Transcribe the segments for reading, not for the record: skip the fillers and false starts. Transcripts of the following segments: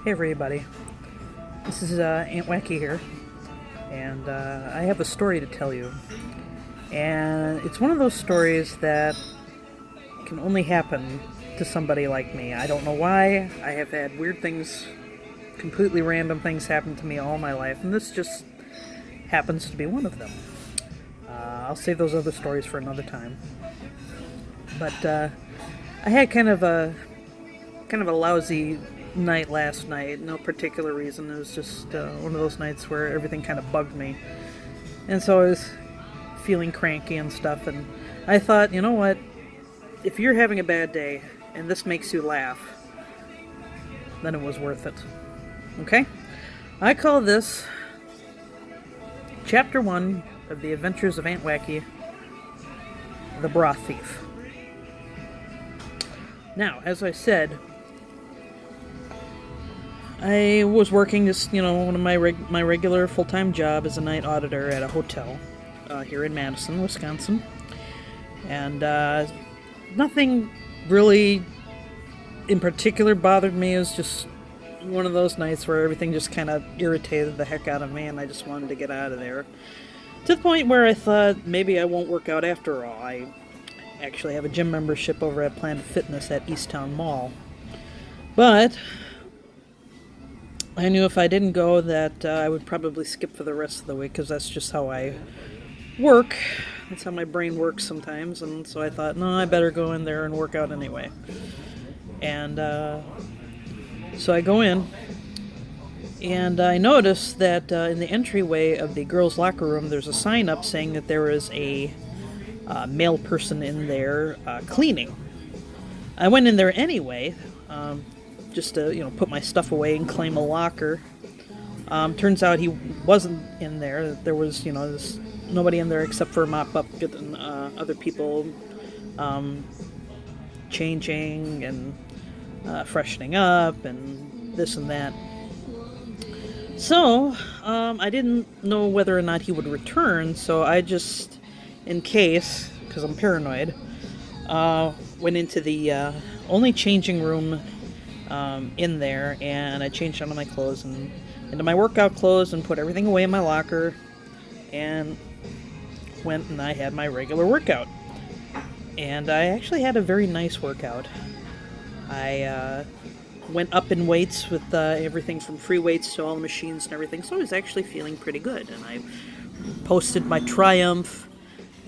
Hey everybody, this is Aunt Wacky here, and I have a story to tell you. And it's one of those stories that can only happen to somebody like me. I don't know why. I have had weird things, completely random things happen to me all my life, and this just happens to be one of them. I'll save those other stories for another time. But I had kind of a lousy night last night. No particular reason. It was just one of those nights where everything kind of bugged me, and so I was feeling cranky and stuff. And I thought, you know what? If you're having a bad day and this makes you laugh, then it was worth it. Okay? I call this Chapter 1 of the Adventures of Aunt Wacky, the Bra Thief. Now, as I said, I was working just, one of my regular full-time job as a night auditor at a hotel here in Madison, Wisconsin. And nothing really in particular bothered me. It was just one of those nights where everything just kind of irritated the heck out of me, and I just wanted to get out of there. To the point where I thought maybe I won't work out after all. I actually have a gym membership over at Planet Fitness at Easttown Mall. But I knew if I didn't go that I would probably skip for the rest of the week, because that's just how I work. That's how my brain works sometimes. And so I thought, no, I better go in there and work out anyway. And so I go in, and I noticed that in the entryway of the girls' locker room, there's a sign up saying that there is a male person in there cleaning. I went in there anyway, just to put my stuff away and claim a locker. Turns out he wasn't in there. There was there's nobody in there except for a mop bucket and other people changing and freshening up and this and that. So I didn't know whether or not he would return, so I just, in case, because I'm paranoid, went into the only changing room in there, and I changed out of my clothes and into my workout clothes and put everything away in my locker, and went and I had my regular workout. And I actually had a very nice workout. I went up in weights with everything from free weights to all the machines and everything, so I was actually feeling pretty good. And I posted my triumph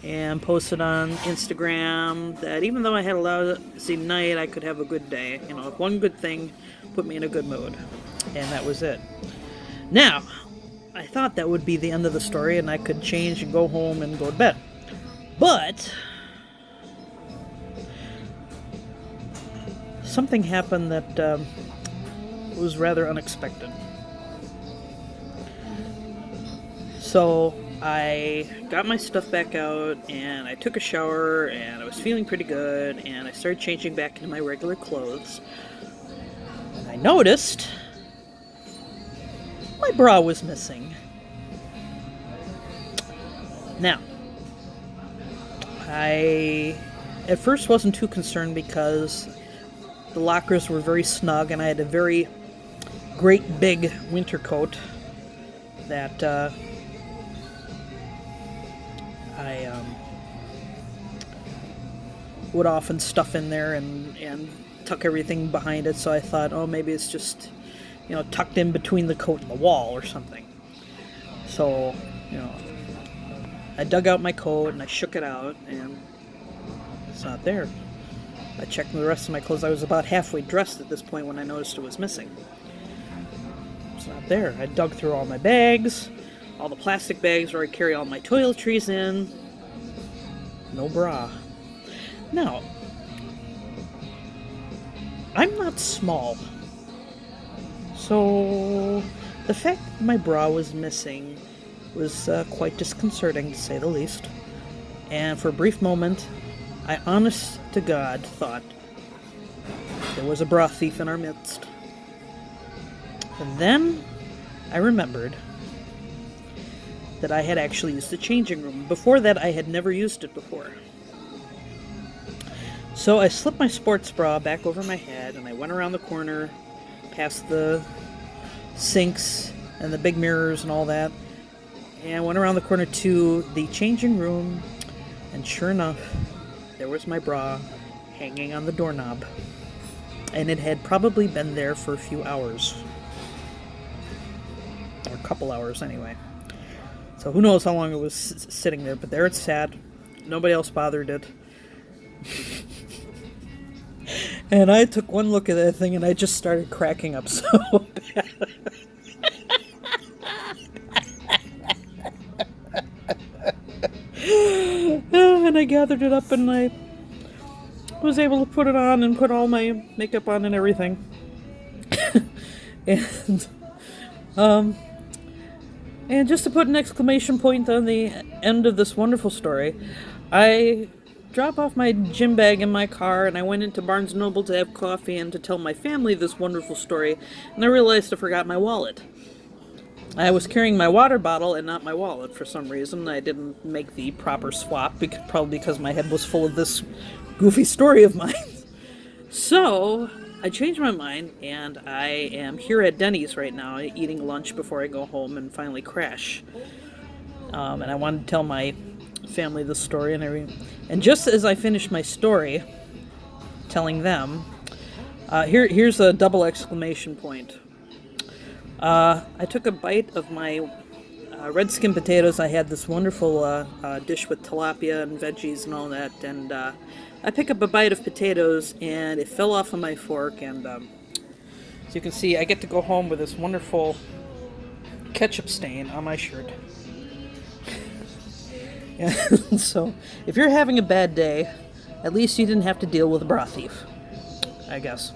and posted on Instagram that even though I had a lousy night, I could have a good day. One good thing put me in a good mood. And that was it. Now, I thought that would be the end of the story and I could change and go home and go to bed. But something happened that was rather unexpected. So I got my stuff back out, and I took a shower, and I was feeling pretty good, and I started changing back into my regular clothes. And I noticed my bra was missing. Now, I at first wasn't too concerned because the lockers were very snug, and I had a very great big winter coat that I would often stuff in there and tuck everything behind it. So I thought, oh, maybe it's just tucked in between the coat and the wall or something. So I dug out my coat and I shook it out, and it's not there. I checked the rest of my clothes. I was about halfway dressed at this point when I noticed it was missing. It's not there. I dug through all my bags, all the plastic bags where I carry all my toiletries in. No bra. Now, I'm not small. So the fact that my bra was missing was quite disconcerting, to say the least. And for a brief moment, I honest to God thought there was a bra thief in our midst. And then I remembered that I had actually used the changing room. Before that, I had never used it before. So I slipped my sports bra back over my head, and I went around the corner past the sinks and the big mirrors and all that, and went around the corner to the changing room, and sure enough, there was my bra hanging on the doorknob. And it had probably been there for a few hours. Or a couple hours, anyway. So who knows how long it was sitting there, but there it sat. Nobody else bothered it. And I took one look at that thing and I just started cracking up so bad. And I gathered it up and I was able to put it on and put all my makeup on and everything. and and just to put an exclamation point on the end of this wonderful story, I dropped off my gym bag in my car and I went into Barnes & Noble to have coffee and to tell my family this wonderful story, and I realized I forgot my wallet. I was carrying my water bottle and not my wallet for some reason. I didn't make the proper swap, probably because my head was full of this goofy story of mine. So I changed my mind, and I am here at Denny's right now, eating lunch before I go home and finally crash. And I wanted to tell my family this story and everything. And just as I finished my story, telling them, here's a double exclamation point. I took a bite of my red skin potatoes. I had this wonderful dish with tilapia and veggies and all that, and I picked up a bite of potatoes and it fell off of my fork, and as you can see, I get to go home with this wonderful ketchup stain on my shirt. And so if you're having a bad day, at least you didn't have to deal with a bra thief, I guess.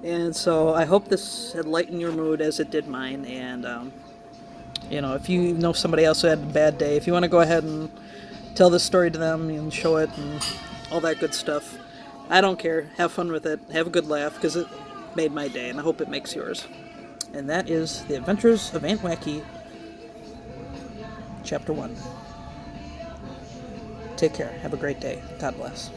And so I hope this had lightened your mood as it did mine. And, if you know somebody else who had a bad day, if you want to go ahead and tell this story to them and show it and all that good stuff, I don't care. Have fun with it. Have a good laugh, because it made my day, and I hope it makes yours. And that is The Adventures of Aunt Wacky, Chapter 1. Take care. Have a great day. God bless.